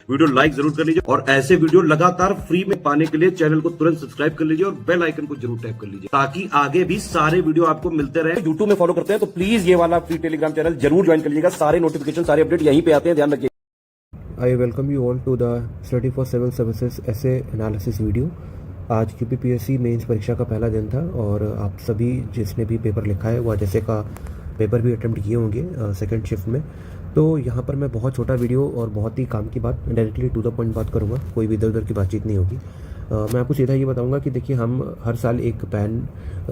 Video like जरूर कर लीजिए और ऐसे वीडियो लगातार फ्री में पाने के लिए चैनल को तुरंत सब्सक्राइब कर लीजिए और बेल आइकन को जरूर टैप कर लीजिए ताकि आगे भी सारे वीडियो आपको मिलते रहे। यूट्यूब में फॉलो करते हैं तो प्लीज ये वाला फ्री टेलीग्राम चैनल जरूर ज्वाइन कर लीजिएगा। सारे नोटिफिकेशन सारे अपडेट यहीं पे आते हैं, ध्यान रखिए। I welcome you all to the Study for Civil Services essay analysis video। आज यूपीपीएससी मेंस परीक्षा का पहला दिन था और आप सभी जिसने भी पेपर लिखा है वह जैसे का पेपर भी अटेम्प्ट किए होंगे सेकंड शिफ्ट में। तो यहाँ पर मैं बहुत छोटा वीडियो और बहुत ही काम की बात, डायरेक्टली टू द पॉइंट बात करूँगा, कोई भी इधर उधर की बातचीत नहीं होगी। मैं आपको सीधा ये बताऊंगा कि देखिए, हम हर साल एक पैन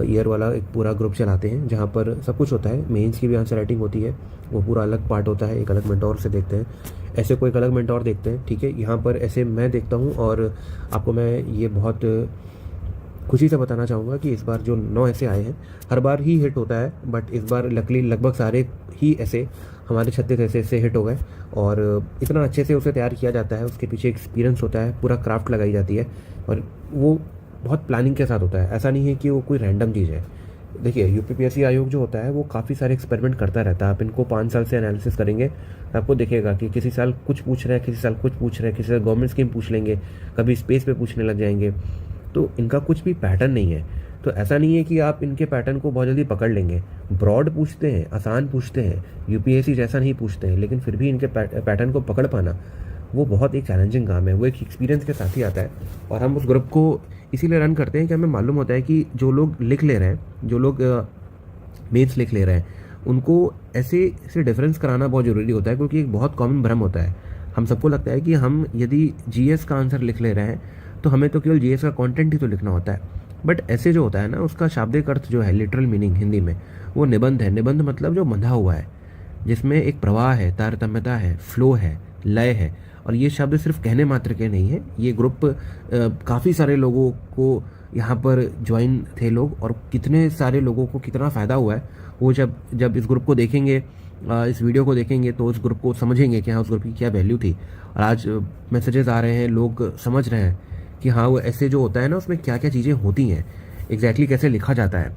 ईयर वाला एक पूरा ग्रुप चलाते हैं जहाँ पर सब कुछ होता है। मेंस की भी आंसर राइटिंग होती है, वो पूरा अलग पार्ट होता है, एक अलग मेंटोर से देखते हैं, ऐसे कोई एक अलग मेंटोर देखते हैं, ठीक है। यहाँ पर ऐसे मैं देखता हूँ और आपको मैं ये बहुत खुशी से बताना चाहूँगा कि इस बार जो 9 ऐसे आए हैं, हर बार ही हिट होता है, बट इस बार लकली लगभग सारे ही ऐसे हमारे 36 ऐसे हिट हो गए। और इतना अच्छे से उसे तैयार किया जाता है, उसके पीछे एक्सपीरियंस होता है, पूरा क्राफ्ट लगाई जाती है और वो बहुत प्लानिंग के साथ होता है। ऐसा नहीं है कि वो कोई रैंडम चीज़ है। देखिए, यूपीपीएससी आयोग जो होता है वो काफ़ी सारे एक्सपेरिमेंट करता रहता है। आप इनको 5 साल से एनालिसिस करेंगे, आपको दिखेगा कि किसी साल कुछ पूछ रहे हैं, किसी साल कुछ पूछ रहे हैं, किसी साल गवर्नमेंट स्कीम पूछ लेंगे, कभी स्पेस पे पूछने लग जाएंगे। तो इनका कुछ भी पैटर्न नहीं है। तो ऐसा नहीं है कि आप इनके पैटर्न को बहुत जल्दी पकड़ लेंगे। ब्रॉड पूछते हैं, आसान पूछते हैं, यूपीएससी जैसा नहीं पूछते हैं, लेकिन फिर भी इनके पैटर्न को पकड़ पाना वो बहुत एक चैलेंजिंग काम है। वो एक एक्सपीरियंस के साथ ही आता है और हम उस ग्रुप को इसीलिए रन करते हैं कि हमें मालूम होता है कि जो लोग लिख ले रहे हैं, जो लोग मेंस लिख ले रहे हैं, उनको ऐसे डिफरेंस कराना बहुत ज़रूरी होता है, क्योंकि एक बहुत कॉमन भ्रम होता है। हम सबको लगता है कि हम यदि जीएस का आंसर लिख ले रहे हैं तो हमें तो केवल जीएस का कंटेंट ही तो लिखना होता है। बट ऐसे जो होता है ना, उसका शाब्दिक अर्थ जो है, लिटरल मीनिंग हिंदी में, वो निबंध है। निबंध मतलब जो बंधा हुआ है, जिसमें एक प्रवाह है, तारतम्यता है, फ्लो है, लय है। और ये शब्द सिर्फ कहने मात्र के नहीं है। ये ग्रुप काफ़ी सारे लोगों को यहाँ पर ज्वाइन थे लोग, और कितने सारे लोगों को कितना फ़ायदा हुआ है वो जब इस ग्रुप को देखेंगे, इस वीडियो को देखेंगे, तो उस ग्रुप को समझेंगे कि हाँ, उस ग्रुप की क्या वैल्यू थी। और आज मैसेजेस आ रहे हैं, लोग समझ रहे हैं कि हाँ, वो ऐसे जो होता है ना, उसमें क्या क्या चीज़ें होती हैं, एग्जैक्टली कैसे लिखा जाता है,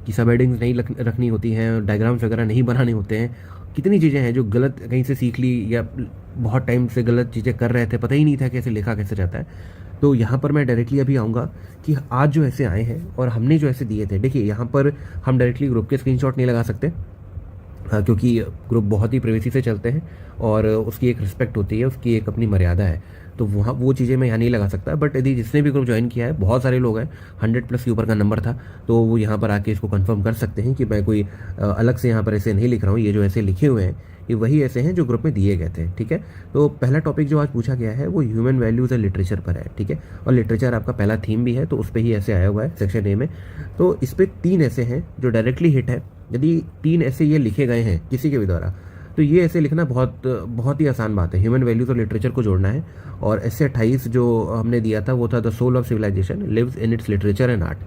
कि सब हेडिंग्स नहीं रखनी होती हैं, डायग्राम्स वगैरह नहीं बनाने होते हैं। कितनी चीज़ें हैं जो गलत कहीं से सीख ली, या बहुत टाइम से गलत चीज़ें कर रहे थे, पता ही नहीं था कैसे लिखा कैसे जाता है। तो यहाँ पर मैं डायरेक्टली अभी आऊँगा कि आज जो ऐसे आए हैं और हमने जो ऐसे दिए थे, देखिए यहाँ पर हम डायरेक्टली ग्रुप के स्क्रीनशॉट नहीं लगा सकते, क्योंकि ग्रुप बहुत ही प्राइवेसी से चलते हैं और उसकी एक रिस्पेक्ट होती है, उसकी एक अपनी मर्यादा है। तो वहाँ वो चीज़ें मैं यहाँ नहीं लगा सकता। बट यदि जिसने भी ग्रुप ज्वाइन किया है, बहुत सारे लोग हैं, 100+ के ऊपर का नंबर था, तो वो यहाँ पर आके इसको कंफर्म कर सकते हैं कि मैं कोई अलग से यहाँ पर ऐसे नहीं लिख रहा हूँ। ये जो ऐसे लिखे हुए हैं, ये वही ऐसे हैं जो ग्रुप में दिए गए थे, ठीक है। तो पहला टॉपिक जो आज पूछा गया है वो ह्यूमन वैल्यूज़ एंड लिटरेचर पर है, ठीक है। और लिटरेचर आपका पहला थीम भी है, तो उस पर ही ऐसे आया हुआ है सेक्शन ए में। तो इस पर 3 ऐसे हैं जो डायरेक्टली हिट है। यदि 3 ऐसे ये लिखे गए हैं किसी के भी द्वारा, तो ये ऐसे लिखना बहुत ही आसान बात है। ह्यूमन वैल्यूज और लिटरेचर को जोड़ना है। और ऐसे 28 जो हमने दिया था वो था the soul of civilization lives in its literature and art.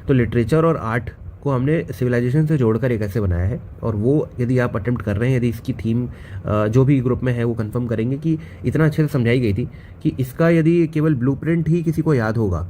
तो लिटरेचर और आर्ट को हमने सिविलाइजेशन से जोड़कर एक ऐसे बनाया है। और वो यदि आप अटेम्प्ट कर रहे हैं, यदि इसकी थीम जो भी ग्रुप में है वो कंफर्म करेंगे कि इतना अच्छे से समझाई गई थी कि इसका यदि केवल ब्लूप्रिंट ही किसी को याद होगा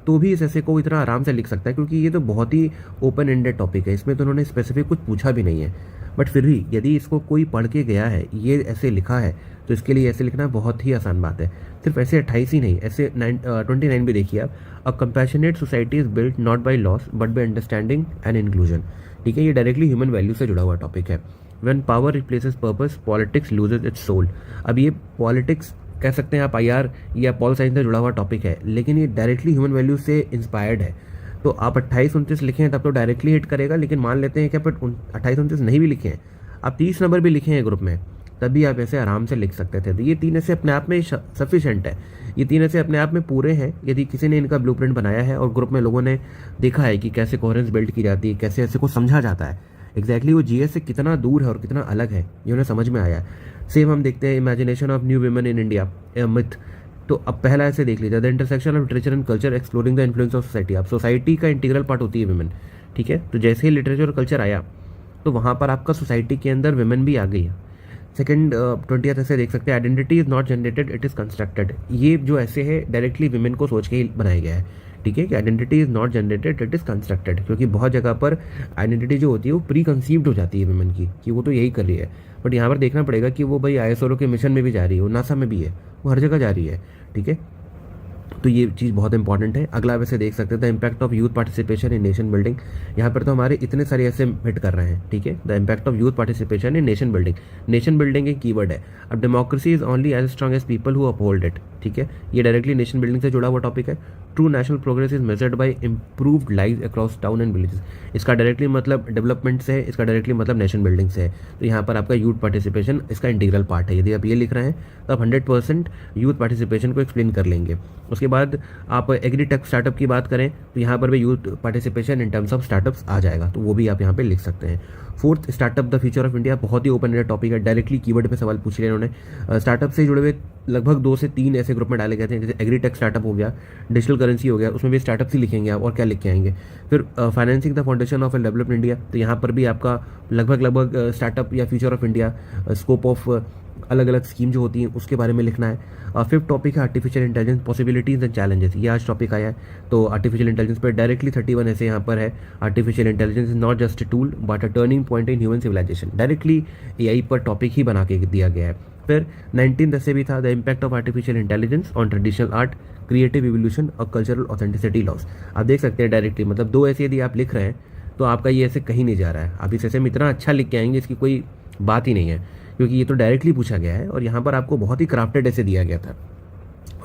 तो भी इस ऐसे को इतना आराम से लिख सकता है, क्योंकि ये तो बहुत ही ओपन एंडेड टॉपिक है। इसमें तो उन्होंने स्पेसिफिक कुछ पूछा भी नहीं है। बट फिर भी यदि इसको कोई पढ़ के गया है, ये ऐसे लिखा है, तो इसके लिए ऐसे लिखना बहुत ही आसान बात है। सिर्फ ऐसे 28 ही नहीं, ऐसे 29 भी देखिए आप। A compassionate society is built not by loss but by understanding and inclusion, ठीक है। ये डायरेक्टली ह्यूमन वैल्यू से जुड़ा हुआ टॉपिक है। When power replaces purpose politics loses its soul. अब ये पॉलिटिक्स कह सकते हैं आप, IR या पॉल साइंस से जुड़ा हुआ टॉपिक है, लेकिन ये डायरेक्टली ह्यूमन वैल्यू से इंस्पायर्ड है। तो आप 28-29 लिखे हैं तब तो डायरेक्टली हिट करेगा, लेकिन मान लेते हैं कि आप 28-29 नहीं भी लिखे हैं, आप 30 नंबर भी लिखे हैं ग्रुप में, तभी आप ऐसे आराम से लिख सकते थे। तो ये 3 ऐसे अपने आप में सफिशेंट है, ये 3 ऐसे अपने आप में पूरे हैं। यदि किसी ने इनका ब्लूप्रिंट बनाया है और ग्रुप में लोगों ने देखा है कि कैसे कोहेरेंस बिल्ड की जाती है, कैसे ऐसे को समझा जाता है, एग्जैक्टली वो जीएस से कितना दूर है और कितना अलग है, ये उन्हें समझ में आया है। सेम हम देखते हैं imagination of new women in India, A myth. तो अब पहला ऐसे देख लीजिए, the intersection of literature and culture exploring the influence of society. अब सोसाइटी का इंटीग्रल पार्ट होती है वुमेन, ठीक है। तो जैसे ही लिटरेचर और कल्चर आया, तो वहाँ पर आपका सोसाइटी के अंदर वुमेन भी आ गई है। सेकंड 20th ऐसे देख सकते हैं, identity is not generated it is constructed. ये जो ऐसे है डायरेक्टली वुमेन को सोच के ही बनाया गया है, ठीक है, कि identity is not generated, it is constructed, क्योंकि बहुत जगह पर आइडेंटिटी जो होती है वो प्री कंसीव्ड हो जाती है विमेन की कि वो तो यही कर रही है। बट यहाँ पर देखना पड़ेगा कि वो भाई ISRO के मिशन में भी जा रही है, वो नासा में भी है, वो हर जगह जा रही है, ठीक है। तो ये चीज़ बहुत इंपॉर्टेंट है। अगला वैसे देख सकते हैं the impact of youth participation in nation building. यहाँ पर तो हमारे इतने सारे ऐसे हिट कर रहे हैं, ठीक है। The impact of youth participation in nation building, nation building एक कीवर्ड है। अब democracy is only as strong as people who uphold it, ठीक है, ये डायरेक्टली नेशन बिल्डिंग से जुड़ा हुआ टॉपिक है। True national progress is measured by improved lives across town and villages, इसका डायरेक्टली मतलब डेवलपमेंट से है, इसका डायरेक्टली मतलब नेशन बिल्डिंग से है। तो यहाँ पर आपका यूथ पार्टिसिपेशन इसका इंटीग्रल पार्ट है। यदि आप ये लिख रहे हैं तो आप 100% यूथ पार्टिसिपेशन को एक्सप्लेन कर लेंगे। उसके बाद आप एग्रीटेक स्टार्टअप की बात करें तो यहाँ पर भी youth participation in terms of startups आ जाएगा, तो वो भी आप यहाँ पे लिख सकते हैं। Fourth, startup the future of India, बहुत ही ओपन एंडेड टॉपिक है, डायरेक्टली कीवर्ड पे सवाल पूछ लिया उन्होंने। स्टार्टअप से जुड़े हुए लगभग 2 से 3 ऐसे ग्रुप में डाले गए थे, जैसे एग्रीटेक स्टार्टअप हो गया, डिजिटल करेंसी हो गया, उसमें भी स्टार्टअप ही लिखेंगे आप, और क्या लिख के आएंगे। फिर financing the foundation of A developed India, तो यहाँ पर भी आपका लगभग स्टार्टअप या future of India, scope of अलग अलग स्कीम जो होती हैं उसके बारे में लिखना है। फिफ्थ टॉपिक है artificial intelligence possibilities and challenges, ये आज टॉपिक आया है। तो आर्टिफिशियल इंटेलिजेंस पर डायरेक्टली 31 ऐसे यहाँ पर है, artificial intelligence is not just a tool but a turning point in human civilization, directly AI पर टॉपिक ही बना के दिया गया है। फिर 19 ऐसे भी था the impact of artificial intelligence on traditional art, creative evolution और कल्चरल ऑथेंटिसिटी लॉस। आप देख सकते हैं डायरेक्टली मतलब 2 ऐसे यदि आप लिख रहे हैं तो आपका ये ऐसे कहीं नहीं जा रहा है। आप इस ऐसे में इतना अच्छा लिख के आएंगे इसकी कोई बात ही नहीं है, क्योंकि ये तो डायरेक्टली पूछा गया है और यहाँ पर आपको बहुत ही क्राफ्टेड ऐसे दिया गया था।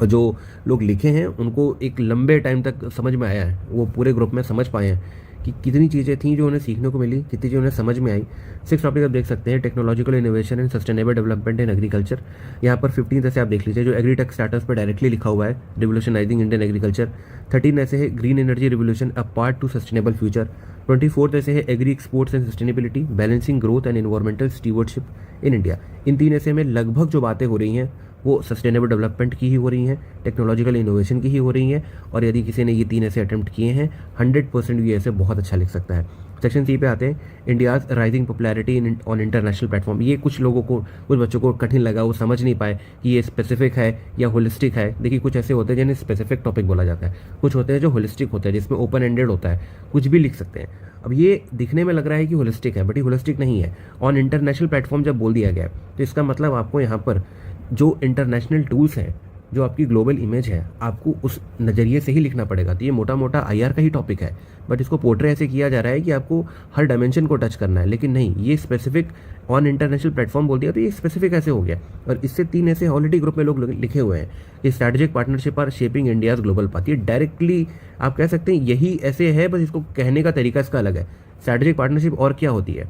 और जो लोग लिखे हैं उनको एक लंबे टाइम तक समझ में आया है, वो पूरे ग्रुप में समझ पाए हैं कि कितनी चीज़ें थी जो उन्हें सीखने को मिली, कितनी चीज़ें उन्हें समझ में आई। 6 टॉपिक आप देख सकते हैं technological innovation and sustainable development in agriculture. यहाँ पर 15 ऐसे आप देख लीजिए जो एग्रीटेक स्टार्टअप्स पर डायरेक्टली लिखा हुआ है, रिवोल्यूशनाइजिंग इंडियन एग्रीकल्चर। 13 ऐसे है green energy revolution a part to sustainable future. 24 essay है agri exports and sustainability, balancing growth and environmental stewardship in India. इन 3 ऐसे में लगभग जो बातें हो रही हैं वो सस्टेनेबल डेवलपमेंट की ही हो रही हैं, टेक्नोलॉजिकल इनोवेशन की ही हो रही हैं। और यदि किसी ने ये 3 ऐसे अटेम्प्ट किए हैं 100% ये ऐसे बहुत अच्छा लिख सकता है। सेक्शन सी पे आते हैं India's rising popularity in on international platform. ये कुछ लोगों को, कुछ बच्चों को कठिन लगा, वो समझ नहीं पाए कि ये स्पेसिफिक है या होलिस्टिक है। देखिए कुछ ऐसे होते हैं जिन्हें स्पेसिफिक टॉपिक बोला जाता है, कुछ होते हैं जो होलिस्टिक होते हैं जिसमें ओपन एंडेड होता है, कुछ भी लिख सकते हैं। अब ये दिखने में लग रहा है कि होलिस्टिक है, बट ये होलिस्टिक नहीं है। ऑन इंटरनेशनल प्लेटफॉर्म जब बोल दिया गया तो इसका मतलब आपको यहाँ पर जो इंटरनेशनल टूल्स हैं, जो आपकी ग्लोबल इमेज है, आपको उस नज़रिए से ही लिखना पड़ेगा। तो ये मोटा मोटा IR का ही टॉपिक है, बट इसको पोर्ट्रे ऐसे किया जा रहा है कि आपको हर डायमेंशन को टच करना है, लेकिन नहीं, ये स्पेसिफिक ऑन इंटरनेशनल प्लेटफॉर्म बोल दिया तो ये स्पेसिफिक ऐसे हो गया। और इससे 3 ऐसे ऑलरेडी ग्रुप में लोग लिखे हुए हैं कि strategic partnership are shaping India's global path. ये डायरेक्टली आप कह सकते हैं यही ऐसे है, बस इसको कहने का तरीका इसका अलग है। स्ट्रैटेजिक पार्टनरशिप और क्या होती है,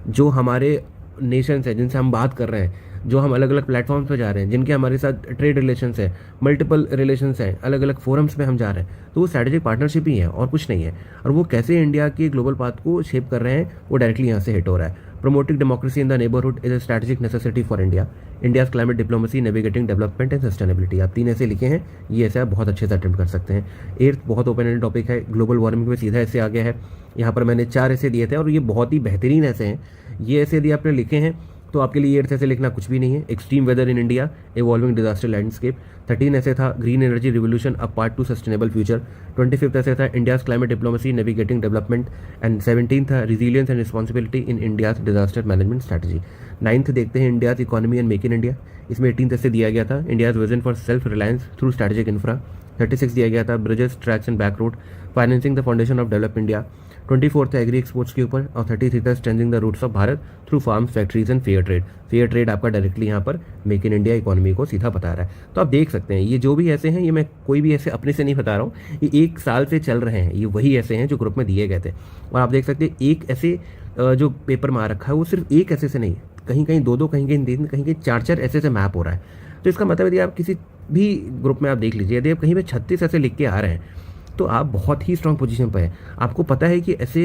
जो हमारे नेशंस हैं जिनसे हम बात कर रहे हैं, जो हम अलग अलग प्लेटफॉर्म्स पे जा रहे हैं, जिनके हमारे साथ ट्रेड रिलेशंस है, मल्टीपल रिलेशंस हैं, अलग अलग फोरम्स पे हम जा रहे हैं, तो वो स्ट्रैटेजिक पार्टनरशिप ही है और कुछ नहीं है। और वो कैसे इंडिया के ग्लोबल पाथ को शेप कर रहे हैं वो डायरेक्टली यहाँ से हिट हो रहा है। Promoting democracy in the neighbourhood is a strategic necessity for India, India's climate diplomacy, navigating development and sustainability. आप 3 ऐसे लिखे हैं, ये ऐसे आप बहुत अच्छे से अटेम्प्ट कर सकते हैं। 8th बहुत ओपन एंडेड टॉपिक है, ग्लोबल वार्मिंग में सीधा ऐसे आ गया है। यहाँ पर मैंने 4 ऐसे दिए थे और ये बहुत ही बेहतरीन ऐसे हैं। ये ऐसे यदि आपने लिखे हैं तो आपके लिए 8th ऐसे लिखना कुछ भी नहीं है। Extreme weather in India, evolving disaster landscape. 13 ऐसे था green energy revolution a part to sustainable future. 25th ऐसे था India's climate diplomacy, navigating development. And 17th था resilience and responsibility in India's disaster management strategy. 9th देखते हैं India's economy and make in India, इसमें 18th ऐसे दिया गया था India's vision for self reliance through strategic infra. 36 दिया गया था bridges, tracks and back road, financing the foundation of develop India. 24th है एग्री एक्सपोर्ट्स के ऊपर। और 33 था strengthening the roots of Bharat through farms, factories and fair trade. Fair trade आपका directly यहाँ पर मेक इन इंडिया इकोनॉमी को सीधा बता रहा है। तो आप देख सकते हैं ये जो भी ऐसे हैं, ये मैं कोई भी ऐसे अपने से नहीं बता रहा हूँ, ये 1 साल से चल रहे हैं, ये वही ऐसे हैं जो ग्रुप में दिए गए थे। और आप देख सकते हैं एक ऐसे जो पेपर में आ रखा है वो सिर्फ एक ऐसे से नहीं, कहीं कहीं 2-2, कहीं कहीं 3, कहीं कहीं 4-4 ऐसे से मैप हो रहा है। तो इसका मतलब यदि आप किसी भी ग्रुप में आप देख लीजिए, यदि आप कहीं पर 36 ऐसे लिख के आ रहे हैं तो आप बहुत ही स्ट्रांग पोजीशन पर हैं। आपको पता है कि ऐसे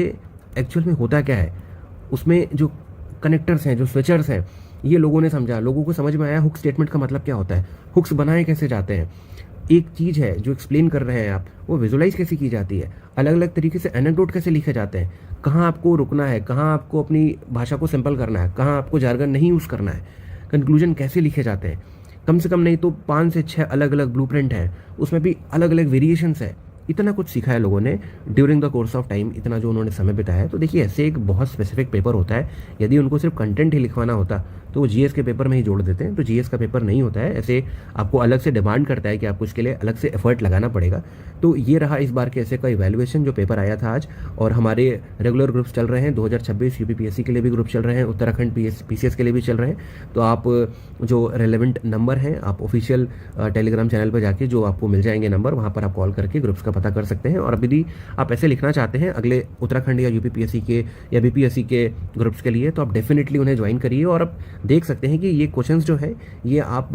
एक्चुअल में होता क्या है, उसमें जो कनेक्टर्स हैं, जो स्विचर्स हैं, ये लोगों ने समझा, लोगों को समझ में आया हुक स्टेटमेंट का मतलब क्या होता है, हुक्स बनाए कैसे जाते हैं। एक चीज़ है जो एक्सप्लेन कर रहे हैं आप, वो विजुलाइज कैसे की जाती है, अलग अलग तरीके से एनेक्डोट कैसे लिखे जाते हैं, कहाँ आपको रुकना है, कहाँ आपको अपनी भाषा को सिंपल करना है, कहाँ आपको जार्गन नहीं यूज़ करना है, कंक्लूजन कैसे लिखे जाते हैं। कम से कम नहीं तो 5 से 6 अलग अलग ब्लूप्रिंट हैं, उसमें भी अलग अलग वेरिएशंस है। इतना कुछ सीखा है लोगों ने during the course of time, इतना जो उन्होंने समय बिताया है। तो देखिए ऐसे एक बहुत स्पेसिफिक पेपर होता है, यदि उनको सिर्फ कंटेंट ही लिखवाना होता तो वो जीएस के पेपर में ही जोड़ देते हैं। तो जीएस का पेपर नहीं होता है, ऐसे आपको अलग से डिमांड करता है कि आपको इसके लिए अलग से एफर्ट लगाना पड़ेगा। तो ये रहा इस बार के ऐसे का इवैल्यूएशन जो पेपर आया था आज। और हमारे रेगुलर ग्रुप्स चल रहे हैं, 2026 यूपीपीएससी के लिए भी ग्रुप चल रहे हैं, उत्तराखंड पीसीएस के लिए भी चल रहे हैं। तो आप जो रेलेवेंट नंबर हैं आप ऑफिशियल टेलीग्राम चैनल पर जाके जो आपको मिल जाएंगे नंबर, वहाँ पर आप कॉल करके ग्रुप्स का पता कर सकते हैं। और अभी भी आप ऐसे लिखना चाहते हैं अगले उत्तराखंड या यूपीपीएससी के या बीपीएससी के ग्रुप्स के लिए, तो आप डेफिनेटली उन्हें ज्वाइन करिए। और आप देख सकते हैं कि ये क्वेश्चंस जो है ये आप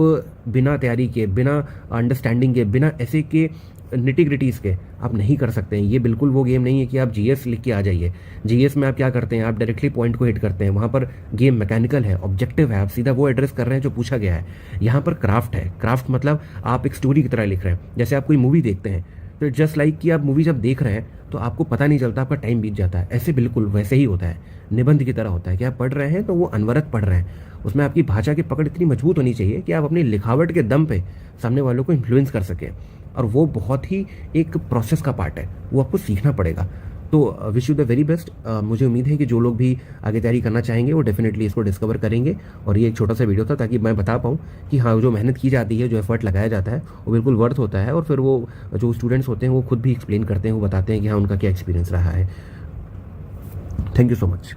बिना तैयारी के, बिना अंडरस्टैंडिंग के, बिना ऐसे के निटी-ग्रिटीज़ के आप नहीं कर सकते हैं। ये बिल्कुल वो गेम नहीं है कि आप जीएस लिख के आ जाइए। जीएस में आप क्या करते हैं, आप डायरेक्टली पॉइंट को हिट करते हैं। वहाँ पर गेम मैकेनिकल है, ऑब्जेक्टिव है, आप सीधा वो एड्रेस कर रहे हैं जो पूछा गया है। यहाँ पर क्राफ्ट है। क्राफ्ट मतलब आप एक स्टोरी की तरह लिख रहे हैं। जैसे आप कोई मूवी देखते हैं तो जस्ट लाइक कि आप मूवी जब देख रहे हैं तो आपको पता नहीं चलता, आपका टाइम बीत जाता है। ऐसे बिल्कुल वैसे ही होता है, निबंध की तरह होता है कि आप पढ़ रहे हैं तो वो अनवरत पढ़ रहे हैं। उसमें आपकी भाषा की पकड़ इतनी मजबूत होनी चाहिए कि आप अपनी लिखावट के दम पे सामने वालों को इन्फ्लुएंस कर सकें। और वो बहुत ही एक प्रोसेस का पार्ट है, वो आपको सीखना पड़ेगा। तो wish you the very best. मुझे उम्मीद है कि जो लोग भी आगे तैयारी करना चाहेंगे वो डेफिनेटली इसको डिस्कवर करेंगे। और ये एक छोटा सा वीडियो था ताकि मैं बता पाऊँ कि हाँ, जो मेहनत की जाती है, जो एफर्ट लगाया जाता है वो बिल्कुल वर्थ होता है। और फिर वो जो स्टूडेंट्स होते हैं वो खुद भी एक्सप्लेन करते हैं, वो बताते हैं कि हाँ उनका क्या एक्सपीरियंस रहा है। Thank you so much.